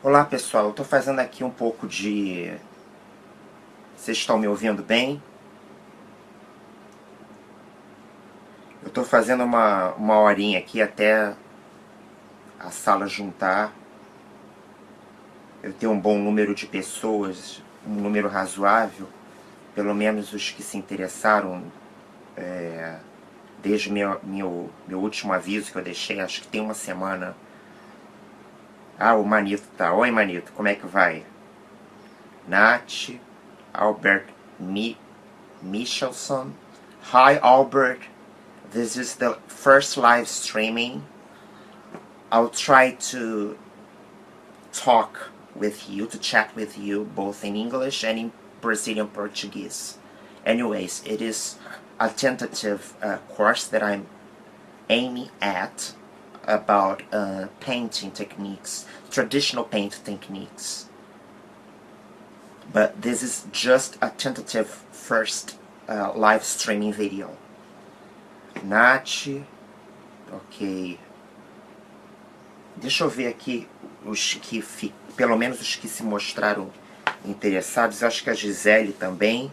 Olá pessoal, eu estou fazendo aqui um pouco de... Vocês estão me ouvindo bem? Eu estou fazendo uma horinha aqui até a sala juntar. Eu tenho um bom número de pessoas, um número razoável, pelo menos os que se interessaram desde meu último aviso que eu deixei, acho que tem uma semana. Ah, o Manito tá. Oi, Manito, como é que vai? Nath, Albert Michelson. Hi, Albert. This is the first live streaming. I'll try to talk with you, to chat with you, both in English and in Brazilian Portuguese. Anyways, it is a tentative course that I'm aiming at about painting techniques, traditional paint techniques. But this is just a tentative first live streaming video. Nath, ok. Deixa eu ver aqui os que, pelo menos os que se mostraram interessados. Acho que a Gisele também.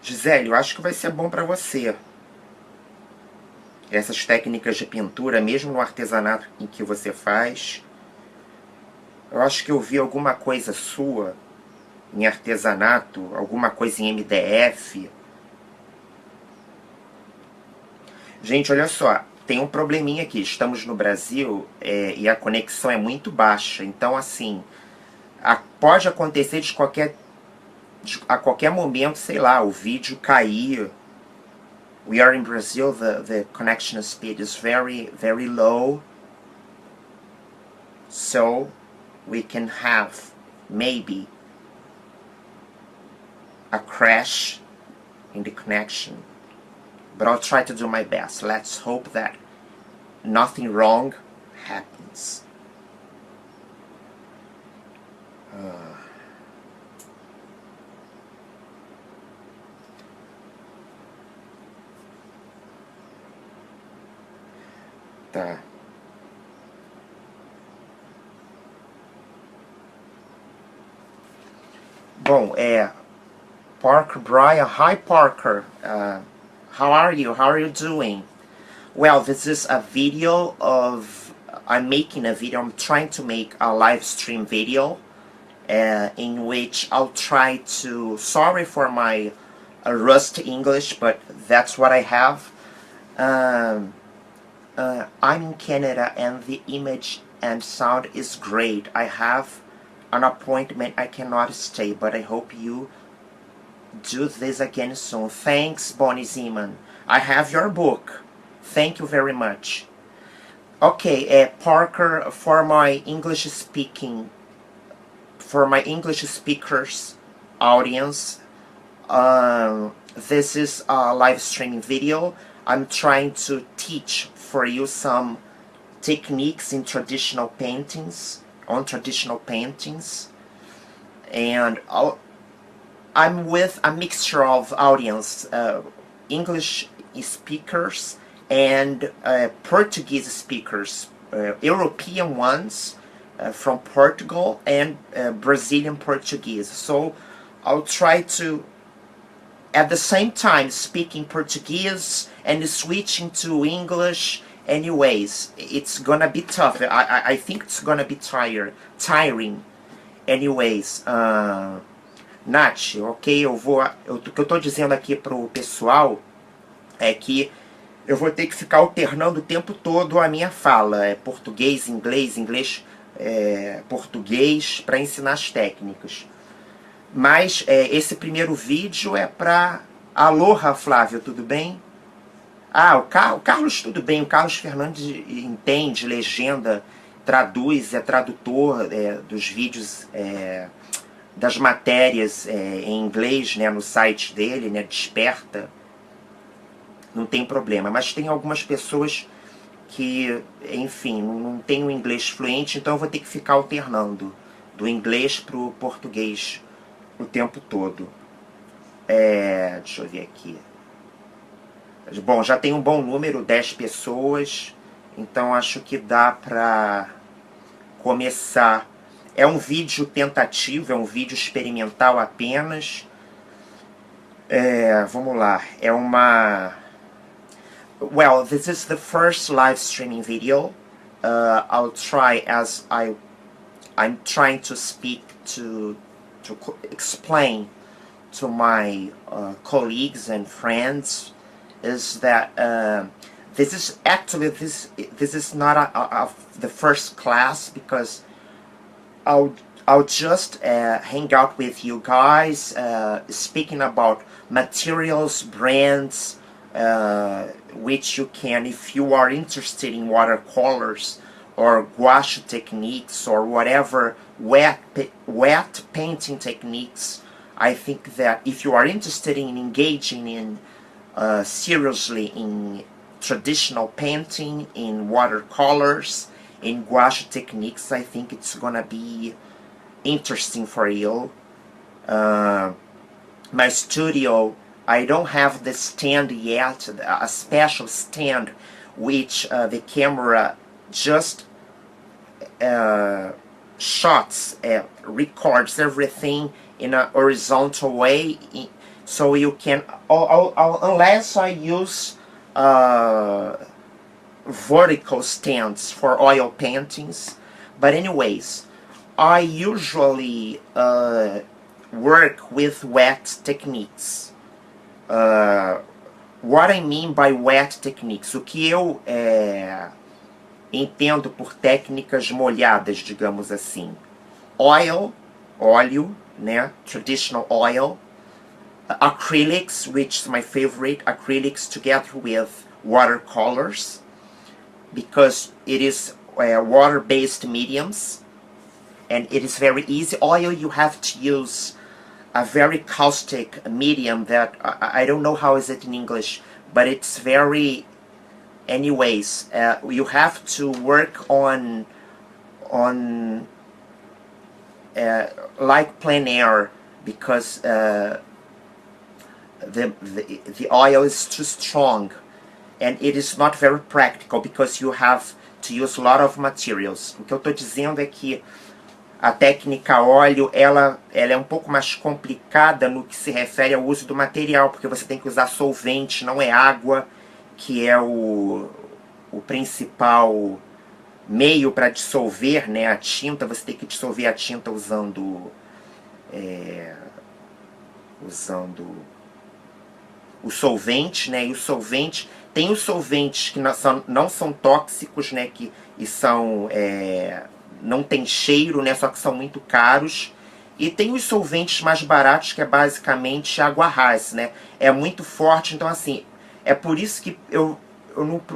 Gisele, eu acho que vai ser bom para você. Essas técnicas de pintura, mesmo no artesanato em que você faz. Eu acho que eu vi alguma coisa sua em artesanato, alguma coisa em MDF. Gente, olha só, tem um probleminha aqui. Estamos no Brasil e a conexão é muito baixa. Então, assim, pode acontecer a qualquer momento, sei lá, o vídeo cair. We are in Brazil, the connection speed is very, very low. So, we can have, maybe, a crash in the connection. But I'll try to do my best. Let's hope that nothing wrong happens. Tá. Bom, Parker Brian. Hi, Parker. How are you? How are you doing? Well, this is a video of... I'm making a video. I'm trying to make a live stream video in which I'll try to... Sorry for my rusty English, but that's what I have. I'm in Canada and the image and sound is great. I have an appointment. I cannot stay, but I hope you do this again soon. Thanks, Bonnie Zeman. I have your book. Thank you very much. Okay, Parker, for my English speakers audience, this is a live streaming video. I'm trying to teach for you some techniques in traditional paintings, and I'm with a mixture of audience, English speakers and Portuguese speakers, European ones from Portugal and Brazilian Portuguese. So I'll try to, at the same time, speaking Portuguese and switching to English. Anyways, it's gonna be tough. I think it's gonna be tiring. Anyways, Nath, ok? O que eu tô dizendo aqui pro pessoal é que eu vou ter que ficar alternando o tempo todo a minha fala. Português, inglês, português, para ensinar as técnicas. Mas esse primeiro vídeo é para... Aloha, Flávio, tudo bem? Ah, o Carlos, tudo bem. O Carlos Fernandes entende, legenda, traduz, é tradutor dos vídeos, das matérias em inglês, né, no site dele, né, Desperta. Não tem problema. Mas tem algumas pessoas que, enfim, não tem o inglês fluente, então eu vou ter que ficar alternando do inglês para o português o tempo todo. Deixa eu ver aqui. Bom, já tem um bom número, 10 pessoas, então acho que dá para começar. É um vídeo tentativo, é um vídeo experimental apenas. Vamos lá, é uma... Well, this is the first live streaming video. I'll try, as I'm trying to speak to explain to my colleagues and friends, is that this is actually this is not the first class, because I'll just hang out with you guys, speaking about materials, brands, which you can, if you are interested in watercolors or gouache techniques or whatever wet painting techniques. I think that if you are interested in engaging in seriously in traditional painting, in watercolors, in gouache techniques, I think it's gonna be interesting for you. My studio, I don't have the stand yet, a special stand which the camera just records everything in a horizontal way, so you can, unless I use vertical stands for oil paintings. But anyways, I usually work with wet techniques. What I mean by wet techniques, o que eu entendo por técnicas molhadas, digamos assim. Oil, óleo, né? Traditional oil. Acrylics, which is my favorite, acrylics together with watercolors, because it is water-based mediums, and it is very easy. Oil, you have to use a very caustic medium that, I don't know how is it in English, but it's very... Anyways, you have to work on like plein air, because the oil is too strong, and it is not very practical, because you have to use a lot of materials. O que eu estou dizendo é que a técnica óleo, ela é um pouco mais complicada no que se refere ao uso do material, porque você tem que usar solvente, não é água, que é o principal meio para dissolver, né, a tinta. Você tem que dissolver a tinta usando o solvente, né, e o solvente... Tem os solventes que não são tóxicos, né, e são... não tem cheiro, né, só que são muito caros. E tem os solventes mais baratos, que é basicamente água rasa, né, é muito forte. Então, assim, é por isso que eu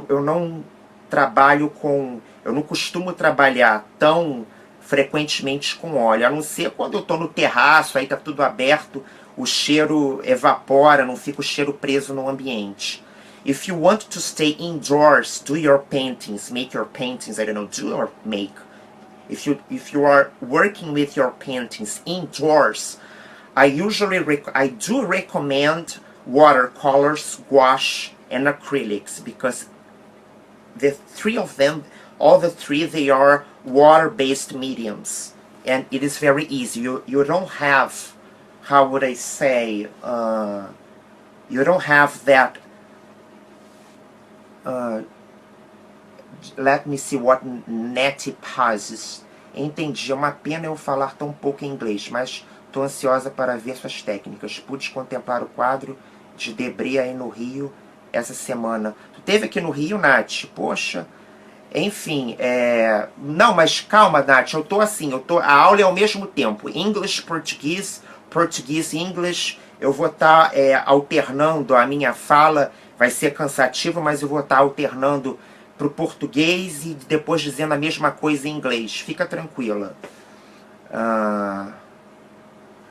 não trabalho com... Eu não costumo trabalhar tão frequentemente com óleo, a não ser quando eu estou no terraço, aí tá tudo aberto, o cheiro evapora, não fica o cheiro preso no ambiente. If you want to stay indoors, do your paintings, make your paintings, I don't know, do or make. If you are working with your paintings indoors, I do recommend watercolors, gouache, and acrylics, because the three of them, all the three, they are water-based mediums, and it is very easy. You don't have, how would I say, you don't have that, let me see what Neste pauses. Entendi, é uma pena eu falar tão pouco inglês, mas estou ansiosa para ver suas técnicas. Pude contemplar o quadro de debris aí no Rio essa semana. Tu teve aqui no Rio, Nath? Poxa, enfim, não, mas calma, Nath, eu tô assim, a aula é ao mesmo tempo, English, português, português, English. Eu vou estar alternando a minha fala, vai ser cansativo, mas eu vou estar alternando para o português e depois dizendo a mesma coisa em inglês. Fica tranquila.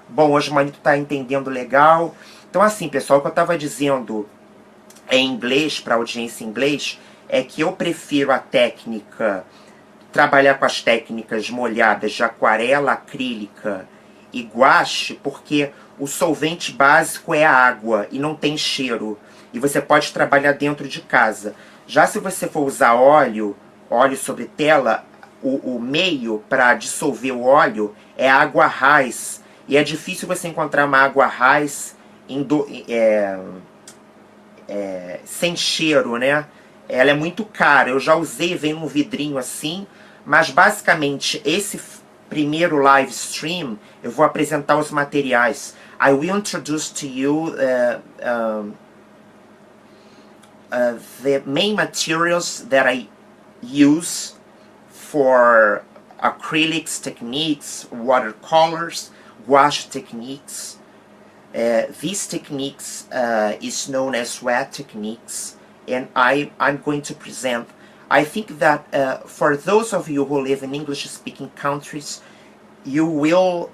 Bom, hoje o Manito está entendendo legal. Então, assim, pessoal, o que eu estava dizendo em inglês, para a audiência em inglês, é que eu prefiro a técnica, trabalhar com as técnicas molhadas de aquarela, acrílica e gouache, porque o solvente básico é a água e não tem cheiro. E você pode trabalhar dentro de casa. Já se você for usar óleo sobre tela, o meio para dissolver o óleo é água raiz. E é difícil você encontrar uma água raiz sem cheiro, né? Ela é muito cara. Eu já usei, vem num vidrinho assim. Mas basicamente, esse primeiro live stream, eu vou apresentar os materiais. I will introduce to you the main materials that I use for acrylics techniques, watercolors, gouache techniques. These techniques is known as wet techniques, and I'm going to present. I think that for those of you who live in English-speaking countries, you will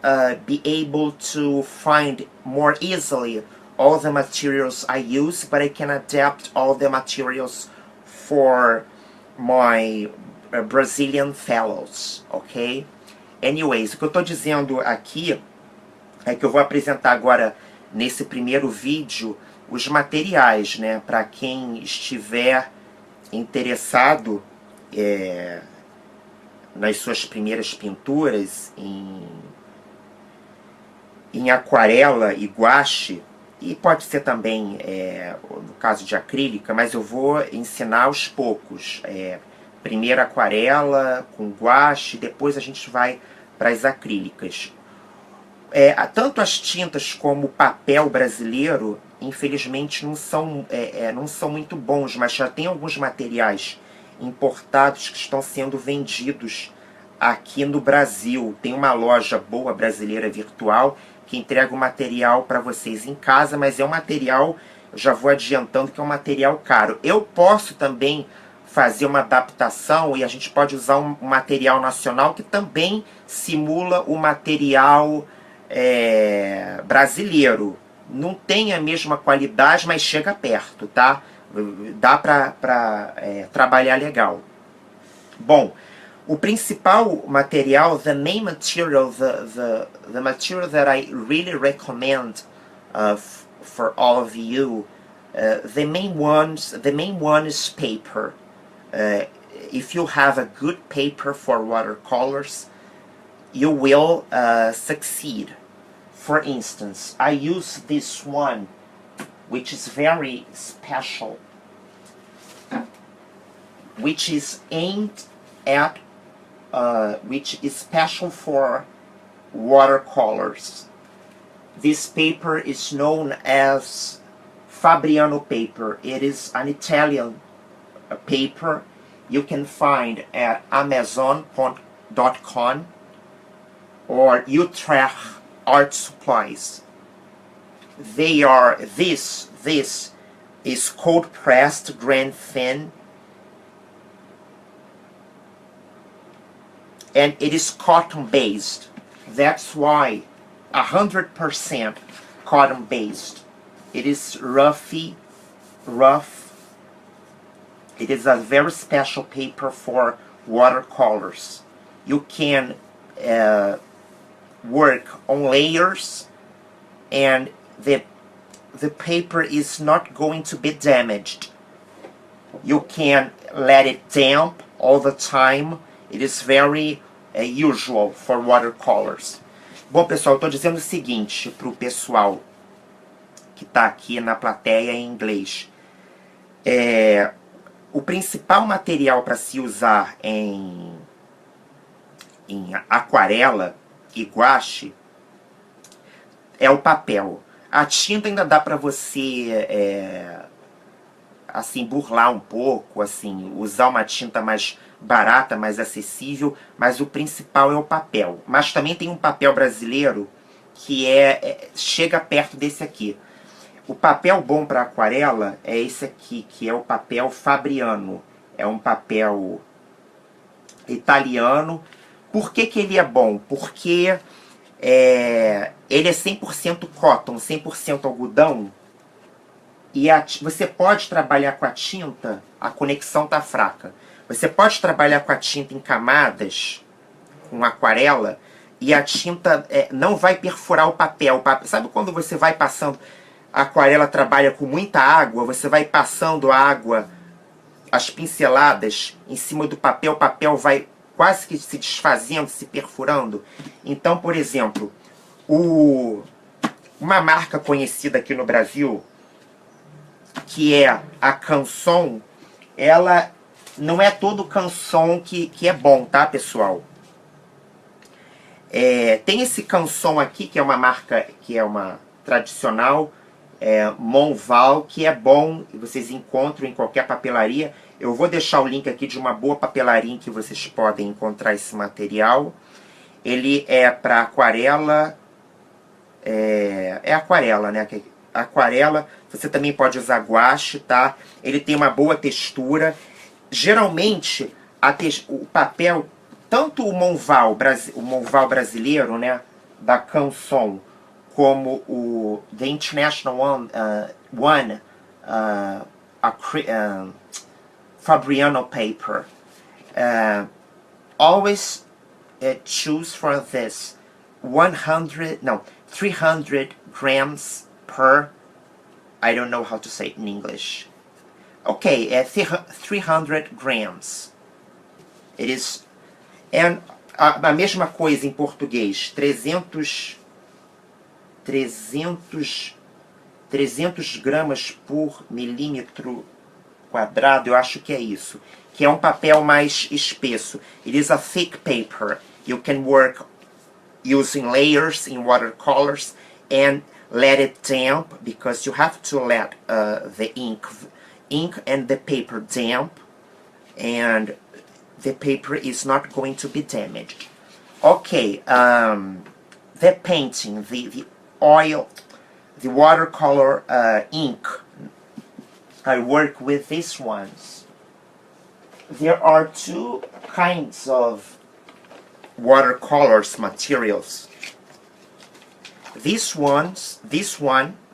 be able to find more easily all the materials I use, but I can adapt all the materials for my Brazilian fellows, ok? Anyways, o que eu estou dizendo aqui é que eu vou apresentar agora, nesse primeiro vídeo, os materiais, né? Para quem estiver interessado nas suas primeiras pinturas em aquarela e guache, e pode ser também no caso de acrílica, mas eu vou ensinar aos poucos. Primeiro aquarela com guache, depois a gente vai para as acrílicas. Tanto as tintas como o papel brasileiro, infelizmente, não são muito bons, mas já tem alguns materiais importados que estão sendo vendidos aqui no Brasil. Tem uma loja boa brasileira virtual que entrega o material para vocês em casa, mas é um material, eu já vou adiantando que é um material caro. Eu posso também fazer uma adaptação e a gente pode usar um material nacional que também simula o material brasileiro. Não tem a mesma qualidade, mas chega perto, tá? Dá para trabalhar legal. Bom, o principal material, the main material, the material that I really recommend for all of you, the main one is paper. If you have a good paper for watercolors, you will succeed. For instance, I use this one, which is very special, which is aimed at, which is special for watercolors. This paper is known as Fabriano paper. It is an Italian paper you can find at Amazon.com or Utrecht Art Supplies. They are this is cold pressed grain thin, and it is cotton based. That's why 100% cotton based. It is rough. It is a very special paper for watercolors. You can work on layers, and the paper is not going to be damaged. You can let it damp all the time. It is very usual for watercolors. Bom, pessoal, eu estou dizendo o seguinte para o pessoal que está aqui na plateia em inglês. O principal material para se usar em aquarela e gouache é o papel. A tinta ainda dá para você assim, burlar um pouco, assim, usar uma tinta mais barata, mais acessível, mas o principal é o papel. Mas também tem um papel brasileiro que chega perto desse aqui. O papel bom para aquarela é esse aqui, que é o papel Fabriano. É um papel italiano. Por que ele é bom? Porque ele é 100% cotton, 100% algodão. E você pode trabalhar com a tinta, a conexão está fraca. Você pode trabalhar com a tinta em camadas, com aquarela, e a tinta não vai perfurar o papel. Sabe quando você vai passando... A aquarela trabalha com muita água, você vai passando a água, as pinceladas, em cima do papel, o papel vai quase que se desfazendo, se perfurando. Então, por exemplo, uma marca conhecida aqui no Brasil, que é a Canson, ela não é todo Canson que é bom, tá, pessoal? Tem esse Canson aqui, que é uma marca, que é uma tradicional, Monval, que é bom, e vocês encontram em qualquer papelaria. Eu vou deixar o link aqui de uma boa papelaria em que vocês podem encontrar esse material. Ele é para aquarela, aquarela, né? Aquarela, você também pode usar guache, tá? Ele tem uma boa textura. Geralmente, o papel, tanto o Monval brasileiro, né? Da Canson, como o The International One, Fabriano paper, always choose for this 300 grams per, I don't know how to say it in English. Okay, 300 grams. It is, and a mesma coisa em português, 300 gramas por milímetro quadrado, eu acho que é isso. Que é um papel mais espesso. It is a thick paper. You can work using layers in watercolors and let it damp, because you have to let the ink and the paper damp, and the paper is not going to be damaged. Okay, the painting, the oil, the watercolor ink, I work with these ones. There are two kinds of watercolors materials. This one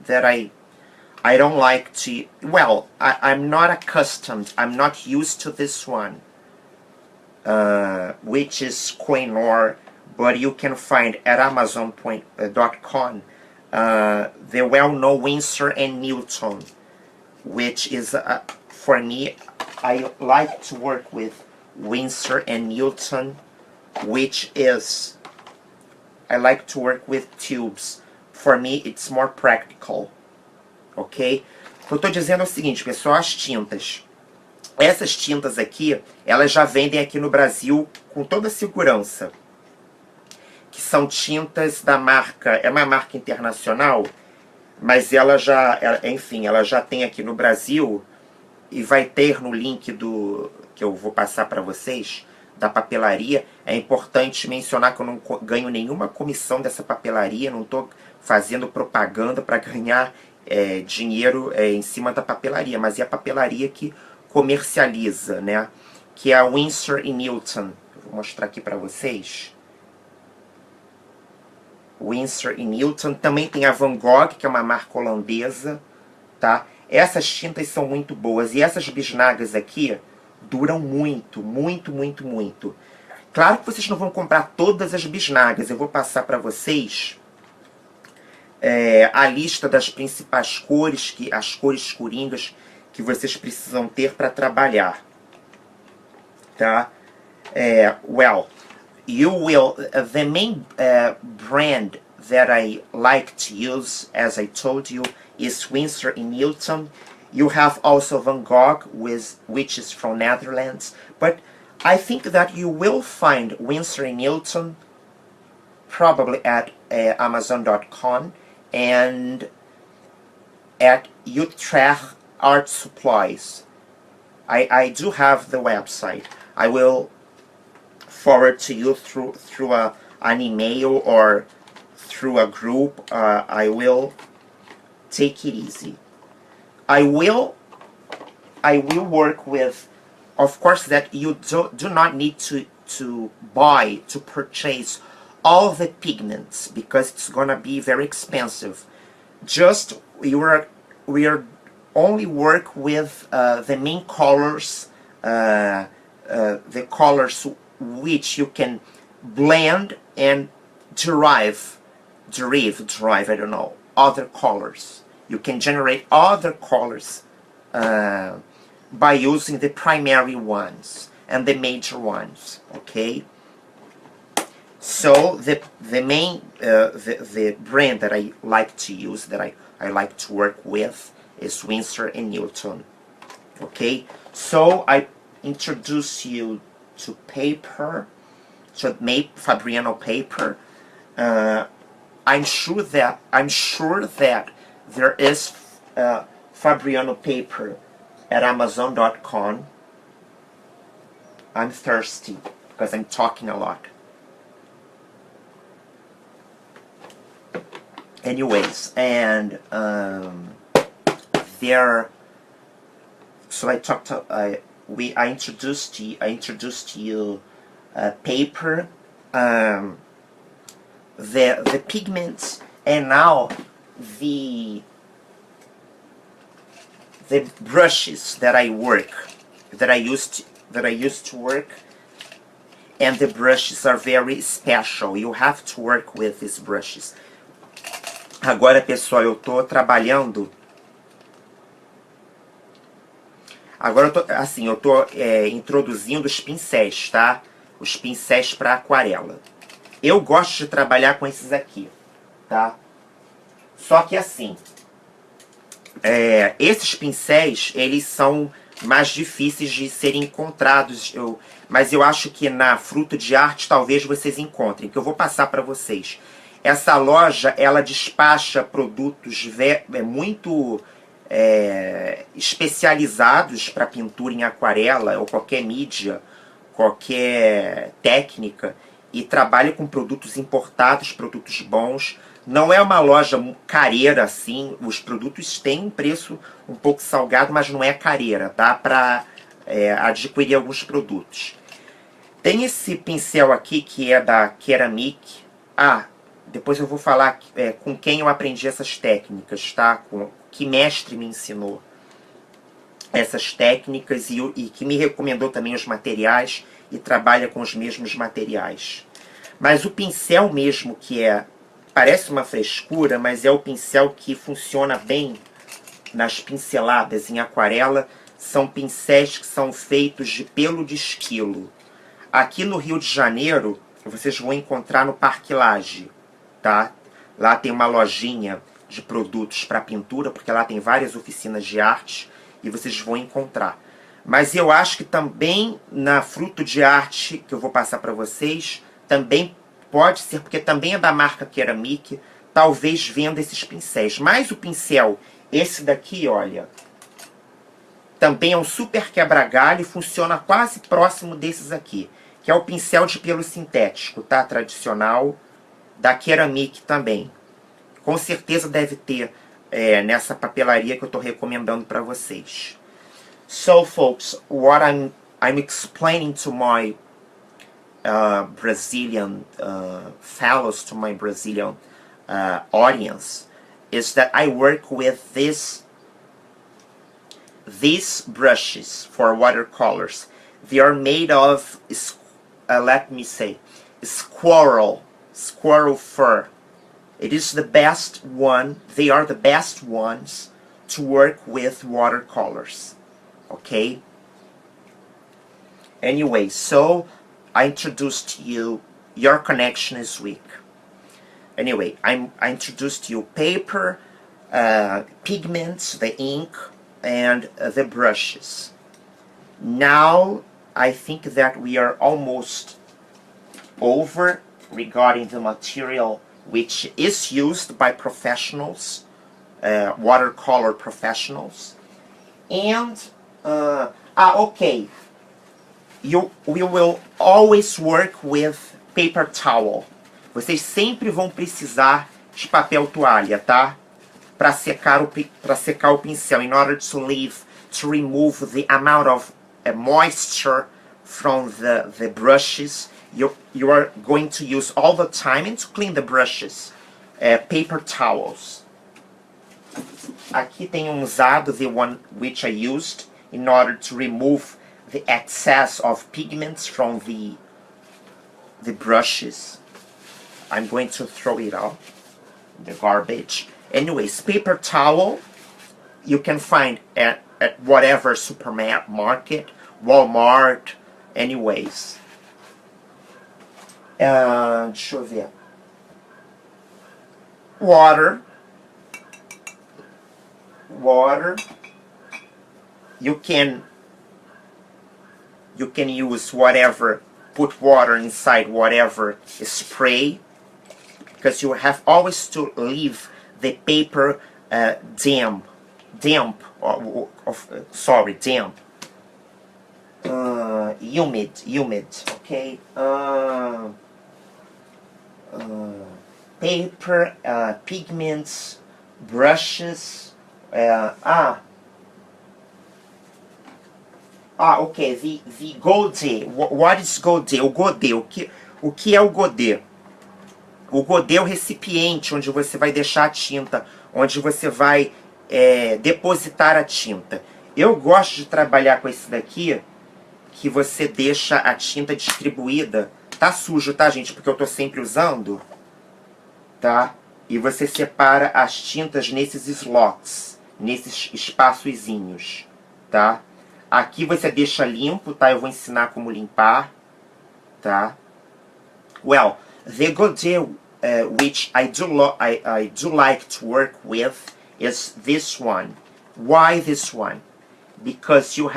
that I don't like to, well, I'm not accustomed, I'm not used to this one, which is Koinor, but you can find at Amazon.com the well-known Winsor and Newton, which is, for me, I like to work with Winsor and Newton, which is, I like to work with tubes. For me, it's more practical. Ok? O que eu estou dizendo é o seguinte, pessoal, as tintas. Essas tintas aqui, elas já vendem aqui no Brasil com toda segurança. Que são tintas da marca, é uma marca internacional, mas ela já, enfim, ela já tem aqui no Brasil, e vai ter no link que eu vou passar para vocês, da papelaria. É importante mencionar que eu não ganho nenhuma comissão dessa papelaria, não estou fazendo propaganda para ganhar dinheiro em cima da papelaria, mas é a papelaria que comercializa, né? Que é a Winsor e Newton. Eu vou mostrar aqui para vocês. Winsor e Newton. Também tem a Van Gogh, que é uma marca holandesa, tá? Essas tintas são muito boas. E essas bisnagas aqui duram muito, muito, muito, muito. Claro que vocês não vão comprar todas as bisnagas. Eu vou passar para vocês a lista das principais cores, as cores coringas que vocês precisam ter para trabalhar. Tá? Well, you will, the main brand that I like to use, as I told you, is Winsor and Newton. You have also Van Gogh, which is from Netherlands. But I think that you will find Winsor and Newton probably at Amazon.com and at Utrecht Art Supplies. I do have the website. I will forward to you through an email or through a group. I will take it easy. I will work with, of course, that you do not need to purchase all the pigments, because it's gonna be very expensive. Just we are only work with the main colors, the colors which you can blend and derive, I don't know, other colors. You can generate other colors by using the primary ones. and the major ones, okay? So the brand that I like to use, that I like to work with, is Winsor & Newton, okay? So I introduce you to paper, to make Fabriano paper. I'm sure that there is Fabriano paper at Amazon.com. I'm thirsty because I'm talking a lot. Anyways, and there. So I talked. I introduced you paper, the pigments, and now the brushes that I used to work, and the brushes are very special. You have to work with these brushes. Agora, pessoal, eu tô trabalhando. Agora eu tô introduzindo os pincéis, tá? Os pincéis para aquarela. Eu gosto de trabalhar com esses aqui, tá? Só que assim, esses pincéis, eles são mais difíceis de serem encontrados. Mas eu acho que na Fruto de Arte talvez vocês encontrem, que eu vou passar para vocês. Essa loja, ela despacha produtos muito especializados para pintura em aquarela ou qualquer mídia, qualquer técnica, e trabalha com produtos importados, produtos bons. Não é uma loja careira assim, os produtos têm um preço um pouco salgado, mas não é careira, dá para adquirir alguns produtos. Tem esse pincel aqui que é da Ceramic. Depois eu vou falar com quem eu aprendi essas técnicas, tá? Que mestre me ensinou essas técnicas e que me recomendou também os materiais e trabalha com os mesmos materiais. Mas o pincel mesmo, que parece uma frescura, mas é o pincel que funciona bem nas pinceladas em aquarela, são pincéis que são feitos de pelo de esquilo. Aqui no Rio de Janeiro, vocês vão encontrar no Parque Lage, tá? Lá tem uma lojinha de produtos para pintura, porque lá tem várias oficinas de arte e vocês vão encontrar. Mas eu acho que também na Fruto de Arte, que eu vou passar para vocês, também pode ser, porque também é da marca Ceramic, talvez venda esses pincéis. Mas o pincel, esse daqui, olha, também é um super quebra-galho e funciona quase próximo desses aqui, que é o pincel de pelo sintético, tá? Tradicional, da Ceramic também. Com certeza deve ter nessa papelaria que eu estou recomendando para vocês. So, folks, what I'm explaining to my Brazilian fellows, to my Brazilian audience, is that I work with these brushes for watercolors. They are made of, let me say, squirrel fur. It is the best one. They are the best ones to work with watercolors. Okay? Anyway, so I introduced you, your connection is weak. Anyway, I introduced you paper, pigments, the ink, and the brushes. Now, I think that we are almost over regarding the material which is used by professionals, watercolor professionals. And, okay, we will always work with paper towel. Vocês sempre vão precisar de papel toalha, tá? Para secar o pincel, in order to remove the amount of moisture from the brushes. You are going to use all the time, and to clean the brushes, paper towels. Aqui tem usado, the one which I used, in order to remove the excess of pigments from the brushes. I'm going to throw it out in the garbage. Anyways, paper towel you can find at whatever supermarket, Walmart, Anyways. Deixa eu ver. Water. You can use whatever, put water inside whatever spray, because you have always to leave the paper damp. Humid, okay? Paper, pigments, brushes, ok, the Gostei. What is Gostei? O godê, o que é o godê? O godê é o recipiente onde você vai deixar a tinta, onde você vai depositar a tinta. Eu gosto de trabalhar com esse daqui, que você deixa a tinta distribuída. Tá sujo, tá, gente? Porque eu tô sempre usando, tá? E você separa as tintas nesses slots, nesses espaçozinhos, tá? Aqui você deixa limpo, tá? Eu vou ensinar como limpar, tá? Well, the Gostei which I do like to work with is this one. Why this one? Because you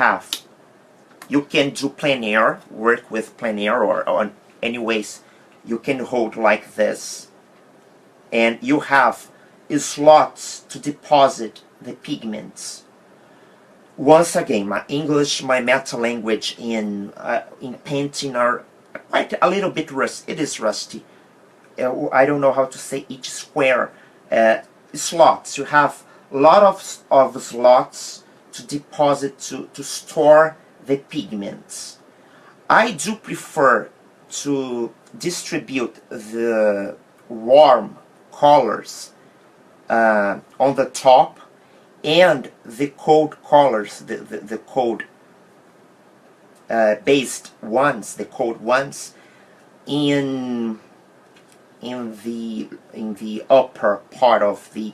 can do plein air, work with plein air, or anyways, you can hold like this. And you have slots to deposit the pigments. Once again, my English, my meta language in painting are quite a little bit rusty. It is rusty. I don't know how to say each square. Slots. You have a lot of slots to deposit, to store the pigments. I do prefer to distribute the warm colors on the top, and the cold colors, the cold based ones, the cold ones, in the upper part of the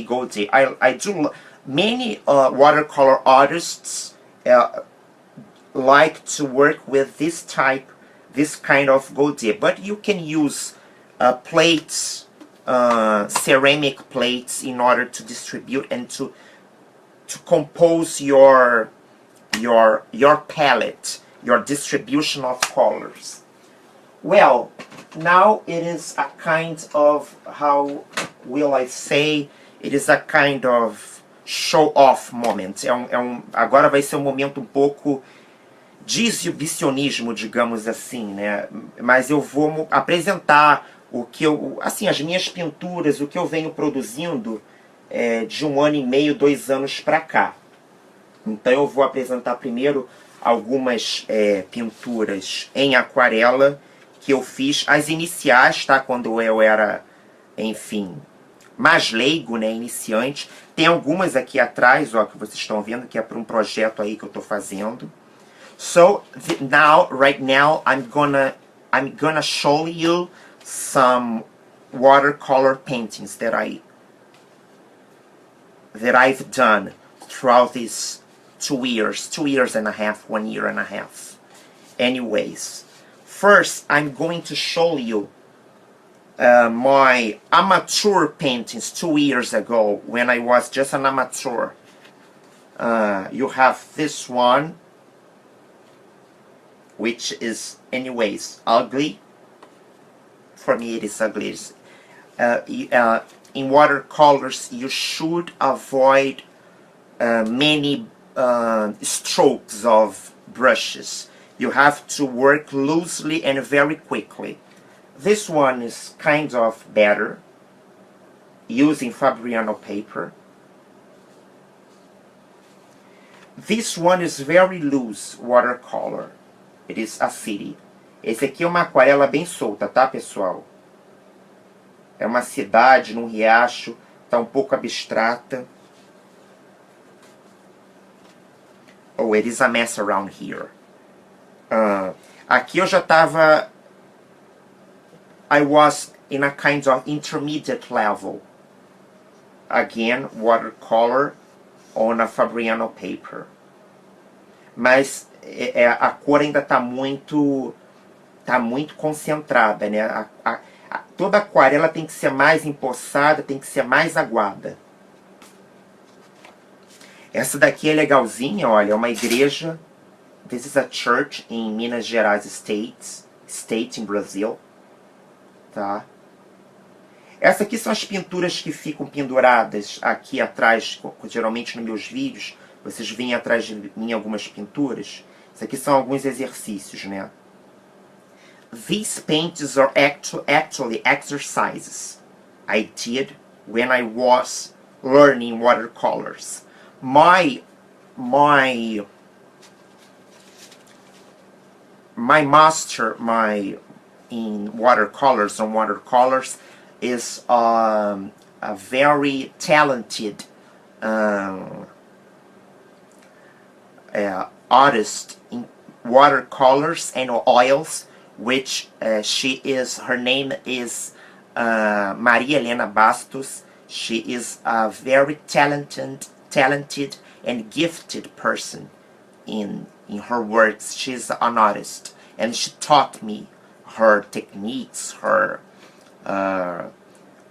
Gostei. I do many watercolor artists like to work with this kind of Gostei, but you can use plates, ceramic plates, in order to distribute and to compose your palette, your distribution of colors. Well, now it is a kind of, how will I say, it is a kind of show-off moment. Agora vai ser um momento um pouco de exibicionismo, digamos assim, né? Mas eu vou apresentar o que eu, assim, as minhas pinturas, o que eu venho produzindo de 1 ano e meio, 2 anos para cá. Então eu vou apresentar primeiro algumas pinturas em aquarela que eu fiz, as iniciais, tá? Quando eu era, enfim, mais leigo, né? Iniciante. Tem algumas aqui atrás, ó, que vocês estão vendo, que é para um projeto aí que eu tô fazendo. So right now, I'm gonna show you some watercolor paintings that I've done throughout these 2 years and a half, 1 year and a half. Anyways, first I'm going to show you my amateur paintings 2 years ago, when I was just an amateur. You have this one, which is, anyways, ugly. For me, it is ugly. In watercolors, you should avoid many strokes of brushes. You have to work loosely and very quickly. This one is kind of better, using Fabriano paper. This one is very loose watercolor. It is a city. Esse aqui é uma aquarela bem solta, tá, pessoal? É uma cidade num riacho, tá um pouco abstrata. Oh, it is a mess around here. Aqui eu já tava... I was in a kind of intermediate level. Again, watercolor on a Fabriano paper. Mas a cor ainda está muito concentrada, né? Toda aquarela tem que ser mais empoçada, tem que ser mais aguada. Essa daqui é legalzinha, olha, é uma igreja. This is a church in Minas Gerais state in Brazil. Tá? Essa aqui são as pinturas que ficam penduradas aqui atrás, geralmente nos meus vídeos. Vocês veem atrás de mim algumas pinturas. Isso aqui são alguns exercícios, né? These paintings are actually exercises I did when I was learning watercolors. My master in watercolors is a very talented artist in watercolors and oils, which her name is Maria Helena Bastos. She is a very talented and gifted person in her works. She's an artist, and she taught me her techniques, her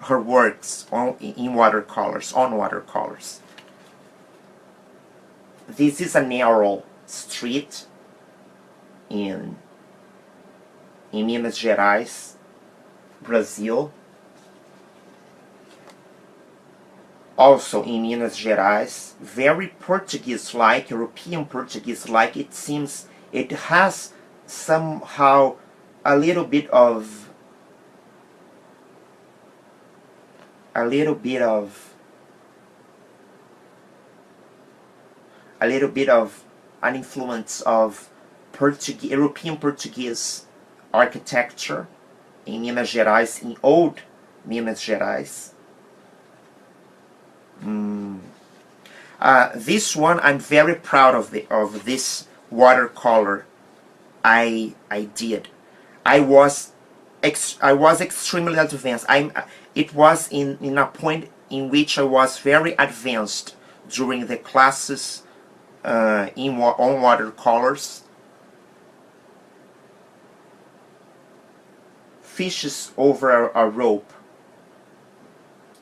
works on watercolors. This is a narrow street in Minas Gerais, Brazil. Also in Minas Gerais, very Portuguese-like, European Portuguese-like. It seems it has somehow a little bit of an influence of European Portuguese architecture in Minas Gerais, in old Minas Gerais. This one, I'm very proud of this watercolor I did. I was extremely advanced. It was in a point in which I was very advanced during the classes on watercolors. Fishes over a rope.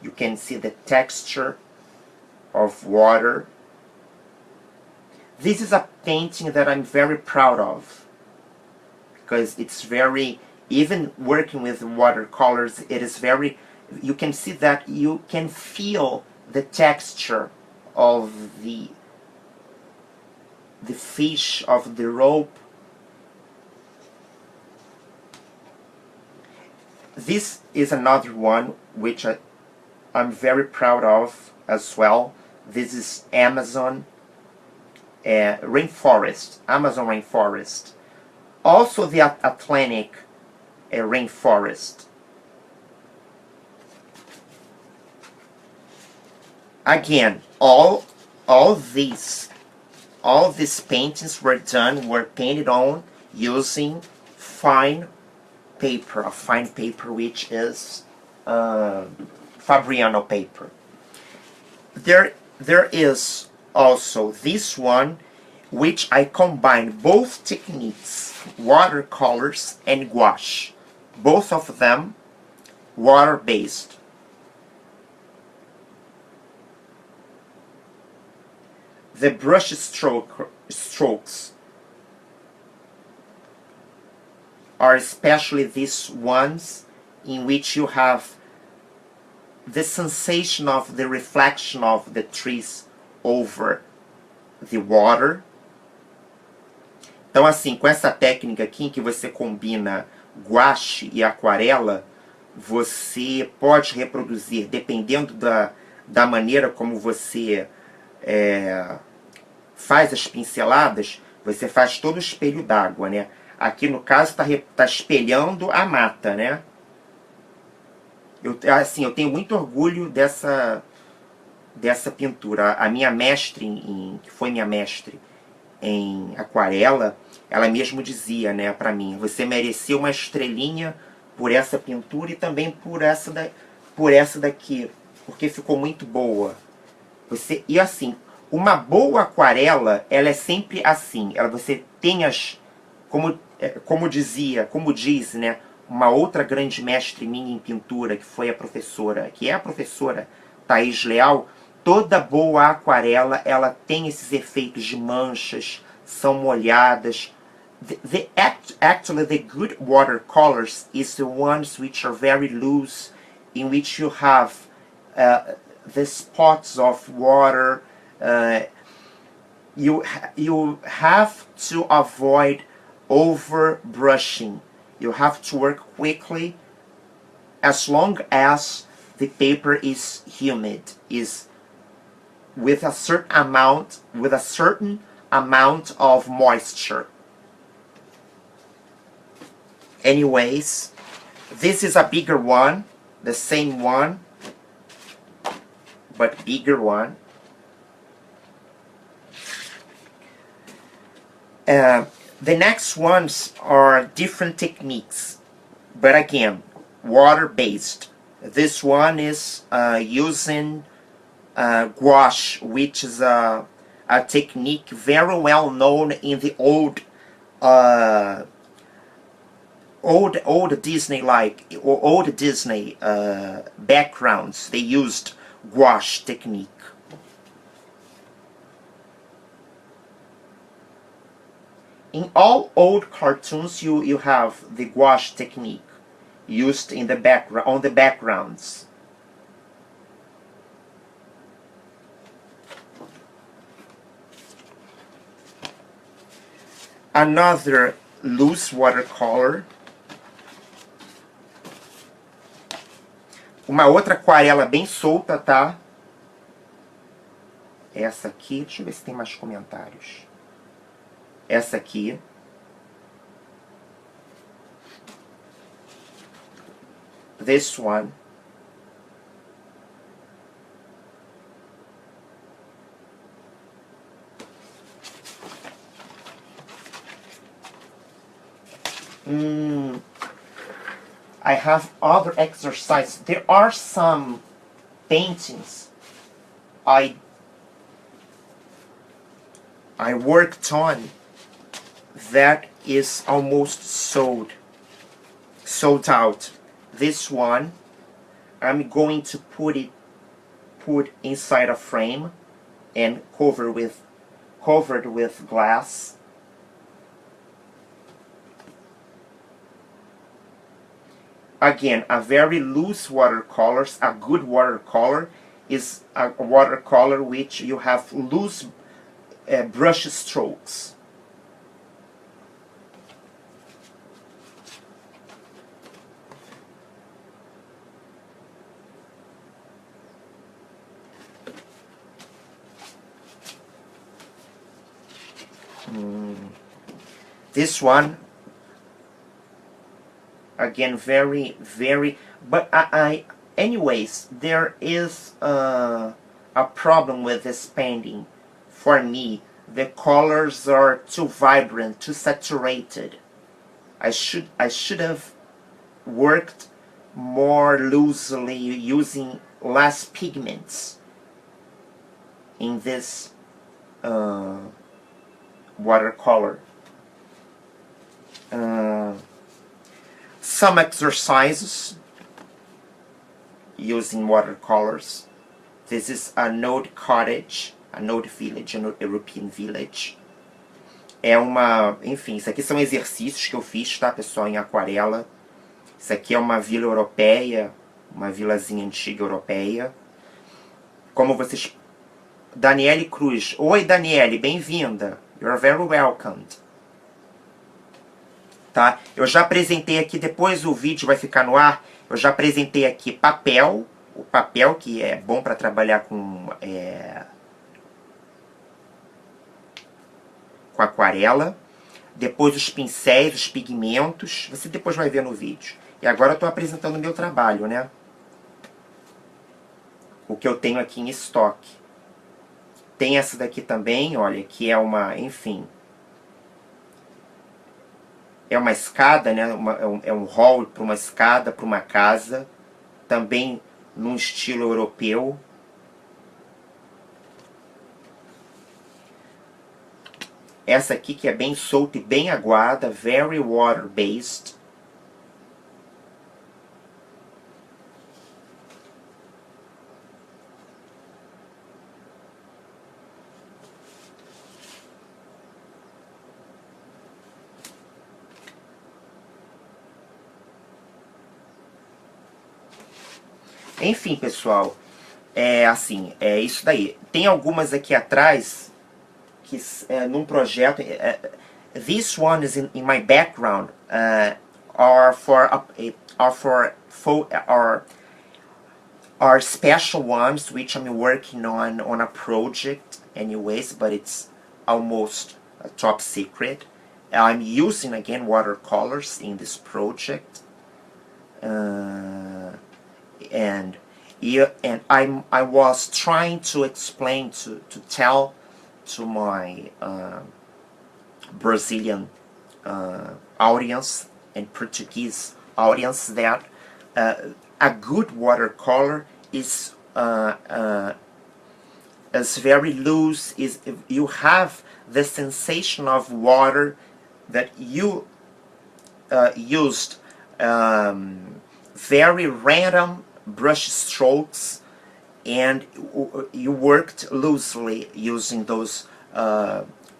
You can see the texture of water. This is a painting that I'm very proud of, because it's very, even working with watercolors, it is very, you can see that you can feel the texture of the fish, of the rope. This is another one which I'm very proud of as well. This is Amazon rainforest. Also the Atlantic rainforest. Again, all these paintings were painted on using fine paper, a fine paper which is Fabriano paper. There is also this one, which I combine both techniques, watercolors and gouache, both of them water-based. The brush strokes are especially these ones in which you have the sensation of the reflection of the trees over the water. Então assim, com essa técnica aqui em que você combina gouache e aquarela, você pode reproduzir, dependendo da maneira como você faz as pinceladas, você faz todo o espelho d'água, né? Aqui no caso tá espelhando a mata, né? Eu tenho muito orgulho dessa pintura. A minha mestre, que foi minha mestre em aquarela, ela mesmo dizia, né, pra mim, você mereceu uma estrelinha por essa pintura e também por essa daqui, porque ficou muito boa. E assim, Uma boa aquarela, ela é sempre assim. Você tem as... Como diz, né? Uma outra grande mestre minha em pintura, que foi a professora, que é a professora Thaís Leal, toda boa aquarela, ela tem esses efeitos de manchas, são molhadas. Actually, the good watercolors is the ones which are very loose, in which you have the spots of water. You have to avoid over brushing. You have to work quickly as long as the paper is humid, is with a certain amount of moisture. Anyways, this is a bigger one, the same one, but bigger one. The next ones are different techniques, but again, water-based. This one is using gouache, which is a technique very well known in the old Disney backgrounds. They used gouache technique. In all old cartoons, you have the gouache technique used in the on the backgrounds. Another loose watercolor. Uma outra aquarela bem solta, tá? Essa aqui, deixa eu ver se tem mais comentários. Essa aqui. This one. I have other exercises. There are some paintings I worked on that is almost sold out. This one, I'm going to put inside a frame and covered with glass. Again, a very loose watercolors. A good watercolor is a watercolor which you have loose brush strokes. This one, again, very, but anyways, there is a problem with this painting. For me, the colors are too vibrant, too saturated. I should have worked more loosely, using less pigments in this watercolor. Some exercises using watercolors. This is an old cottage, an old village, an European village. Enfim, isso aqui são exercícios que eu fiz, tá, pessoal, em aquarela. Isso aqui é uma vila europeia, uma vilazinha antiga europeia. Como vocês... Daniele Cruz. Oi, Daniele, bem-vinda. You're very welcomed. Tá? Eu já apresentei aqui, depois o vídeo vai ficar no ar, eu já apresentei aqui papel, o papel que é bom para trabalhar com aquarela, depois os pincéis, os pigmentos, você depois vai ver no vídeo. E agora eu estou apresentando o meu trabalho, né? O que eu tenho aqui em estoque. Tem essa daqui também, olha, que é uma, enfim... É uma escada, né? É um hall para uma escada, para uma casa. Também num estilo europeu. essa aqui que é bem solta e bem aguada, very water-based. Enfim, pessoal, assim, é isso daí. Tem algumas aqui atrás que num projeto. This one is in my background are special ones which I'm working on a project anyways, but it's almost top secret. I'm using again watercolors in this project. And I was trying to explain to tell to my Brazilian audience and Portuguese audience that a good watercolor is very loose. Is you have the sensation of water that you used very random brush strokes, and you worked loosely using those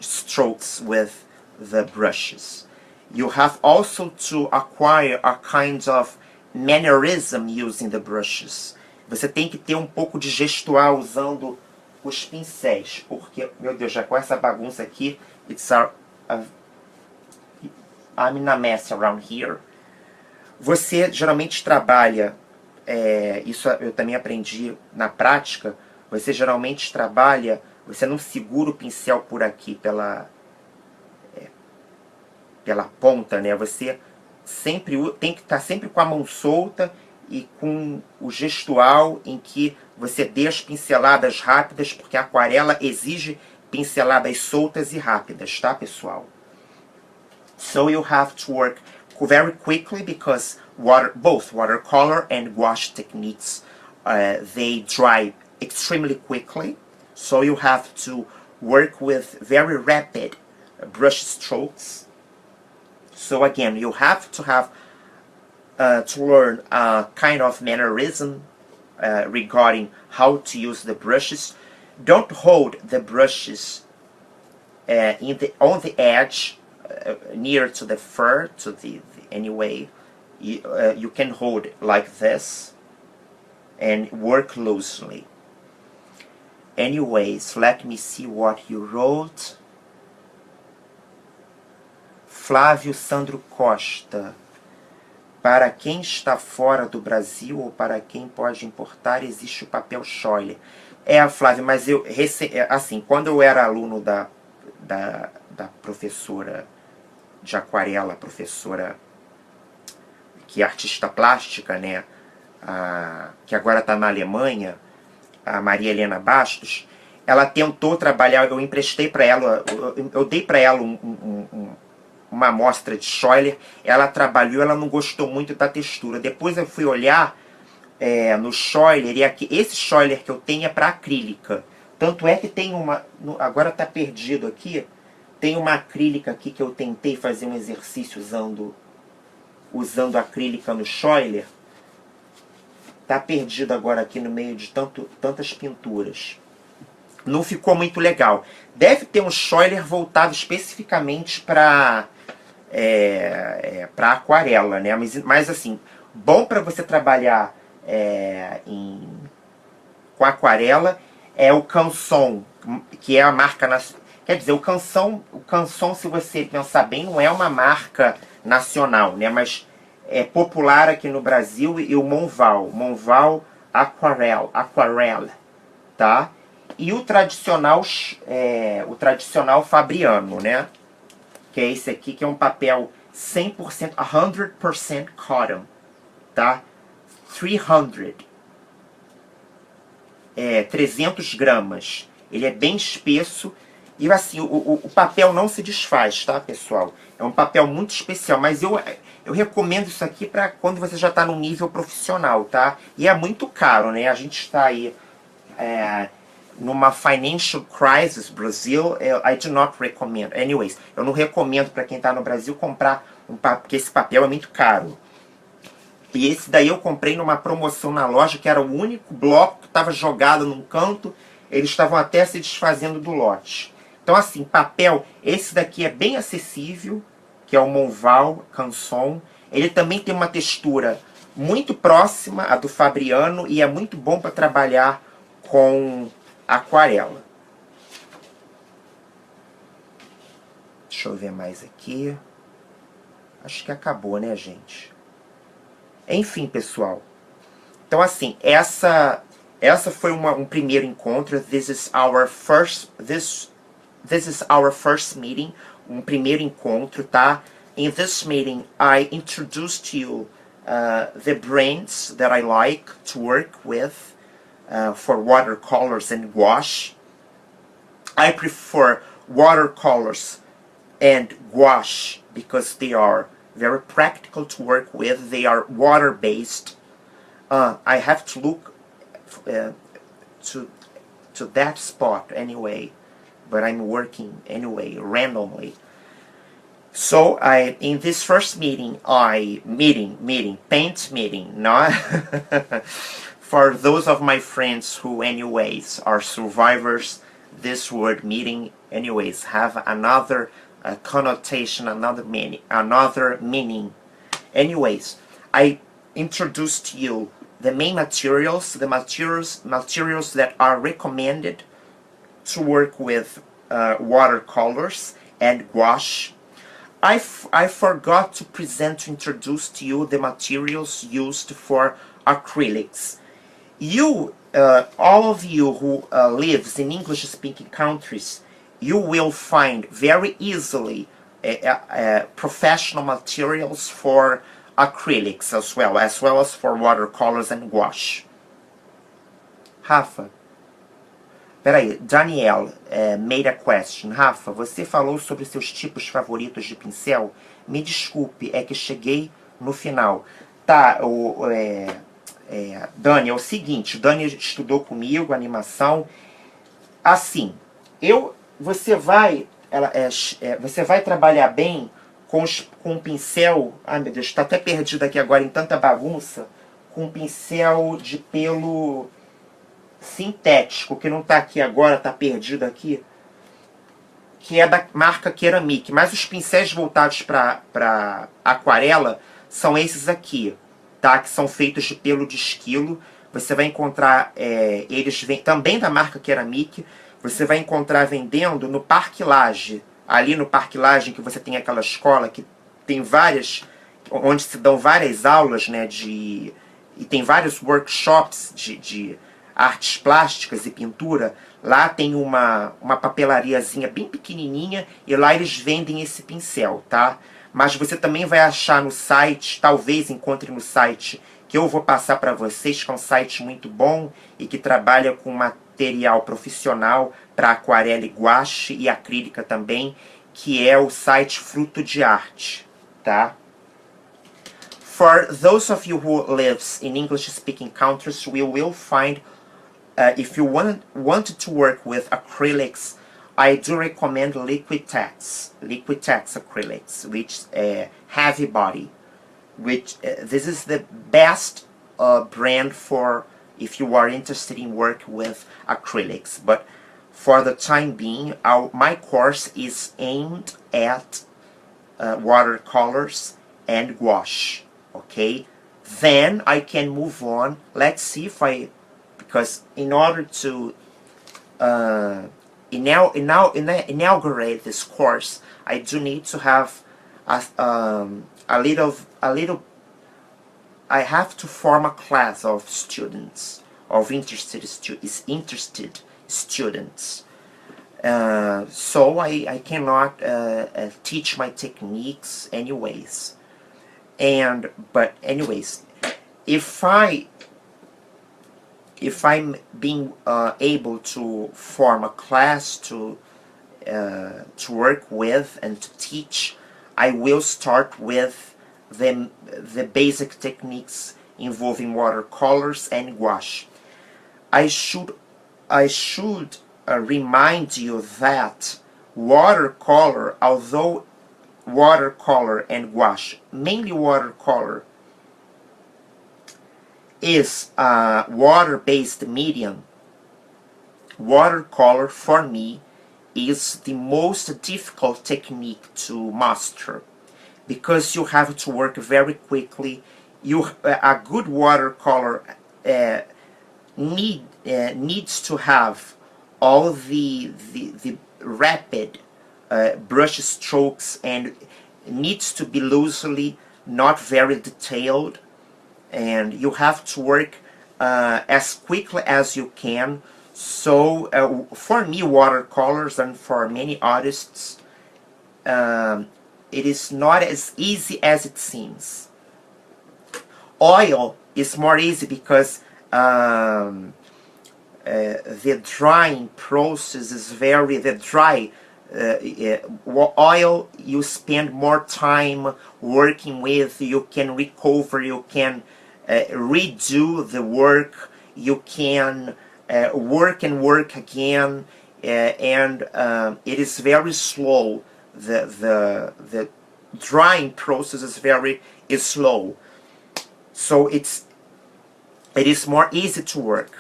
strokes with the brushes. You have also to acquire a kind of mannerism using the brushes. Você tem que ter um pouco de gestual usando os pincéis, porque, meu Deus, já com essa bagunça aqui, I'm in a mess around here. Você geralmente trabalha, isso eu também aprendi na prática, você geralmente trabalha, você não segura o pincel por aqui pela ponta, né? Você sempre tem que estar sempre com a mão solta e com o gestual em que você dê as pinceladas rápidas, porque a aquarela exige pinceladas soltas e rápidas, tá, pessoal? So you have to work very quickly because both watercolor and gouache techniques they dry extremely quickly. So you have to work with very rapid brush strokes. So again, you have to learn a kind of mannerism regarding how to use the brushes. Don't hold the brushes on the edge near to the fur, anyway. You can hold like this and work loosely. Anyways, let me see what you wrote. Flávio Sandro Costa. Para quem está fora do Brasil ou para quem pode importar, existe o papel Scheuer. Flávio, mas assim, quando eu era aluno da professora de aquarela, professora que é artista plástica, né, que agora está na Alemanha, a Maria Helena Bastos, ela tentou trabalhar, eu emprestei para ela, eu dei para ela uma amostra de Scheuer, ela trabalhou, ela não gostou muito da textura. Depois eu fui olhar no Scheuer, e aqui, esse Scheuer que eu tenho é para acrílica. Tanto é que tem agora está perdido aqui, tem uma acrílica aqui que eu tentei fazer um exercício usando acrílica no Scheuer. Está perdido agora aqui no meio de tantas pinturas. Não ficou muito legal. Deve ter um Scheuer voltado especificamente para aquarela, né? Mas assim, bom para você trabalhar com aquarela é o Canson, que é a marca nacional. Quer dizer, o Canson, se você pensar bem, não é uma marca nacional, né? Mas é popular aqui no Brasil, e o Monval Aquarela, tá? E o tradicional Fabriano, né? Que é esse aqui, que é um papel 100%, 100% cotton, tá? 300 gramas. Ele é bem espesso e assim, o papel não se desfaz, tá, pessoal? É um papel muito especial, mas eu recomendo isso aqui para quando você já está no nível profissional, tá? E é muito caro, né? A gente está aí numa financial crisis, Brazil, I do not recommend. Anyways, eu não recomendo para quem está no Brasil comprar porque esse papel é muito caro. E esse daí eu comprei numa promoção na loja, que era o único bloco que estava jogado num canto. Eles estavam até se desfazendo do lote. Então assim, papel, esse daqui é bem acessível, que é o Monval Canson. Ele também tem uma textura muito próxima à do Fabriano e é muito bom para trabalhar com aquarela. Deixa eu ver mais aqui. Acho que acabou, né, gente? Enfim, pessoal. Então, assim, essa foi um primeiro encontro. This is our first meeting. Um primeiro encontro, tá? In this meeting, I introduced you the brands that I like to work with for watercolors and gouache. I prefer watercolors and gouache because they are very practical to work with. They are water-based. I have to look to that spot anyway, but I'm working anyway randomly. So in this first meeting, paint meeting, not for those of my friends who anyways are survivors, this word meeting anyways have another connotation, another meaning. Anyways, I introduced to you the main materials, the materials that are recommended to work with watercolors and gouache. I forgot to introduce to you the materials used for acrylics. You, all of you who lives in English-speaking countries, you will find very easily professional materials for acrylics as well as for watercolors and gouache. Rafa, peraí, Daniel made a question. Rafa, você falou sobre seus tipos favoritos de pincel? Me desculpe, é que cheguei no final. Tá, Dani, é o seguinte, Dani estudou comigo animação. Assim, você vai trabalhar bem com um pincel. Ai meu Deus, está até perdido aqui agora em tanta bagunça. Com um pincel de pelo sintético, que não está aqui agora, está perdido aqui. Que é da marca Ceramic. Mas os pincéis voltados para aquarela são esses aqui, tá? Que são feitos de pelo de esquilo. Você vai encontrar eles também da marca Ceramic. Você vai encontrar vendendo no Parque Lage. Ali no Parque Lage, que você tem aquela escola que tem várias, onde se dão várias aulas, né, e tem vários workshops de artes plásticas e pintura. Lá tem uma papelariazinha bem pequenininha e lá eles vendem esse pincel, tá? Mas você também vai achar no site, talvez encontre no site, que eu vou passar para vocês, que é um site muito bom e que trabalha com material profissional para aquarela e gouache e acrílica também, que é o site Fruto de Arte, tá? For those of you who lives in English-speaking countries, we will find, if you wanted to work with acrylics, I do recommend Liquitex acrylics, which heavy body, which this is the best brand for if you are interested in work with acrylics. But for the time being, my course is aimed at watercolors and gouache. Okay, then I can move on. Let's see if because in order to inaugurate this course, I do need to have a little. I have to form a class of students, of interested students. So I cannot teach my techniques anyways. But anyways, if I'm being able to form a class to work with and to teach, I will start with the basic techniques involving watercolors and gouache. I should I should remind you that watercolor, although watercolor and gouache, mainly watercolor, is a water-based medium, watercolor for me is the most difficult technique to master because you have to work very quickly. A good watercolor needs to have all the rapid brush strokes and needs to be loosely, not very detailed, and you have to work as quickly as you can. So for me, watercolors, and for many artists, it is not as easy as it seems. Oil is more easy because the drying process is very, oil you spend more time working with, you can recover, you can redo the work, you can work and work again, and it is very slow. The drying process is very slow, so it is more easy to work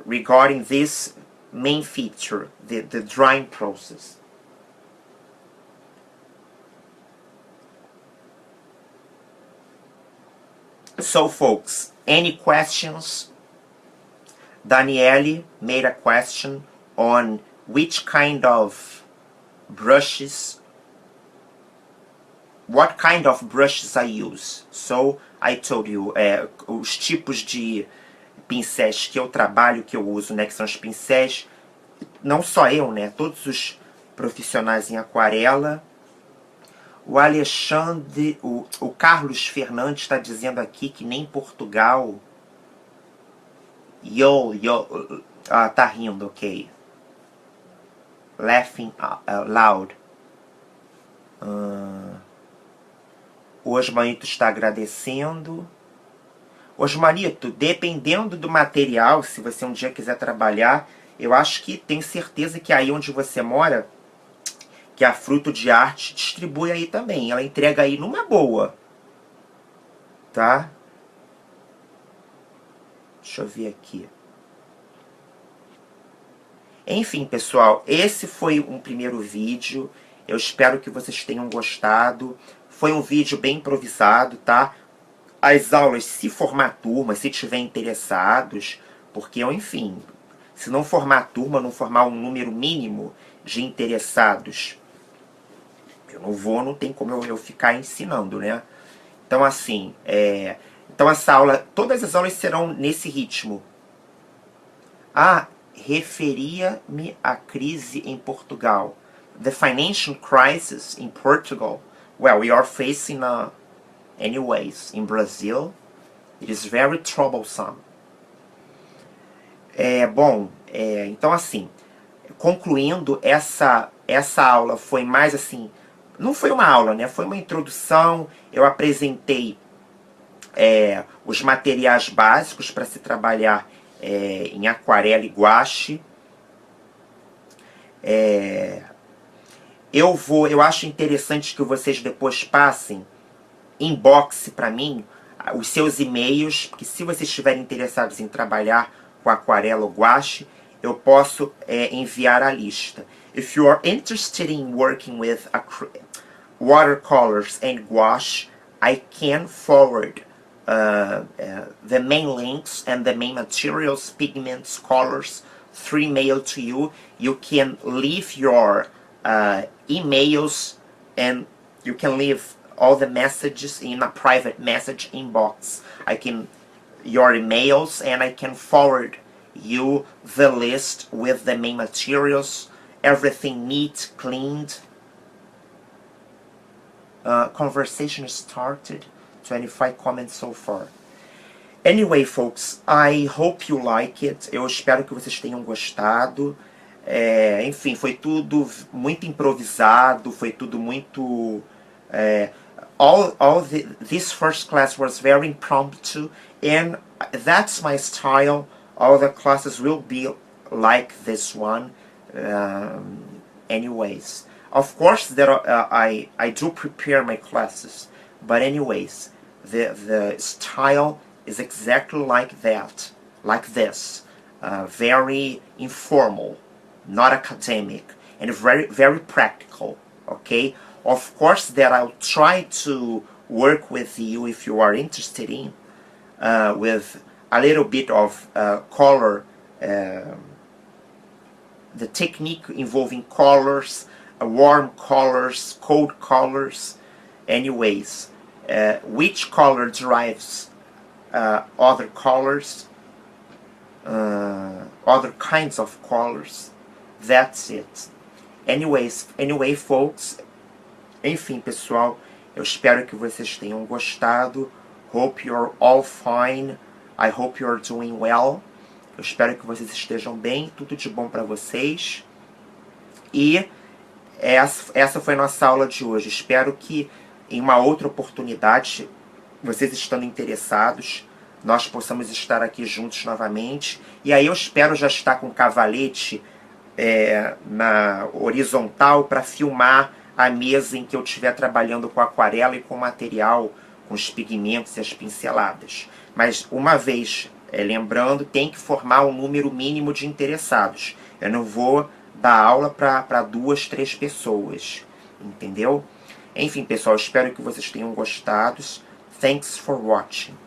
regarding this main feature, the drying process. So folks, any questions? Daniele made a question on which kind of brushes, what kind of brushes I use. So I told you os tipos de pincéis que eu trabalho, que eu uso, né, que são os pincéis, não só eu, né, todos os profissionais em aquarela. O Alexandre, o Carlos Fernandes está dizendo aqui que nem Portugal. Tá rindo, ok. Laughing loud. O Osmanito está agradecendo. Osmanito, dependendo do material, se você um dia quiser trabalhar, eu acho que tenho certeza que aí onde você mora, que a Fruto de Arte distribui aí também. Ela entrega aí numa boa. Tá? Deixa eu ver aqui. Enfim, pessoal, esse foi um primeiro vídeo. Eu espero que vocês tenham gostado. Foi um vídeo bem improvisado, tá? As aulas, se formar turma, se tiver interessados, porque, enfim, se não formar turma, não formar um número mínimo de interessados, não tem como eu ficar ensinando, né? Então, assim, então essa aula, todas as aulas serão nesse ritmo. Referia-me à crise em Portugal. The financial crisis in Portugal. Well, we are facing anyways in Brazil. It is very troublesome. Então assim, concluindo, essa aula foi mais assim, não foi uma aula, né? Foi uma introdução. Eu apresentei os materiais básicos para se trabalhar em aquarela e gouache. Eu acho interessante que vocês depois passem inbox para mim os seus e-mails, porque se vocês estiverem interessados em trabalhar com aquarela ou gouache, eu posso enviar a lista. If you are interested in working with watercolors and gouache, I can forward the main links and the main materials, pigments, colors through email to you. You can leave your emails and you can leave all the messages in a private message inbox. Your emails, and I can forward you the list with the main materials, everything neat, cleaned. Conversation started, 25 comments so far. Anyway, folks, I hope you like it. Eu espero que vocês tenham gostado. Enfim, foi tudo muito improvisado, foi tudo muito... this first class was very impromptu, and that's my style all the classes will be like this one. Anyways, of course there are, I do prepare my classes, but anyways, the style is exactly like that, like this, very informal, not academic, and very practical. Okay, of course that I'll try to work with you if you are interested in, with a little bit of color, the technique involving colors, warm colors, cold colors. Anyways, which color drives other colors, other kinds of colors. That's it. Anyway, folks, enfim, pessoal, eu espero que vocês tenham gostado. Hope you're all fine. I hope you're doing well. Eu espero que vocês estejam bem, tudo de bom para vocês. E essa foi a nossa aula de hoje. Espero que em uma outra oportunidade, vocês estando interessados, nós possamos estar aqui juntos novamente. E aí eu espero já estar com o cavalete na horizontal para filmar a mesa em que eu estiver trabalhando com aquarela e com material, com os pigmentos e as pinceladas. Mas uma vez, lembrando, tem que formar um número mínimo de interessados. Eu não vou dar aula para 2, 3 pessoas. Entendeu? Enfim, pessoal, espero que vocês tenham gostado. Thanks for watching.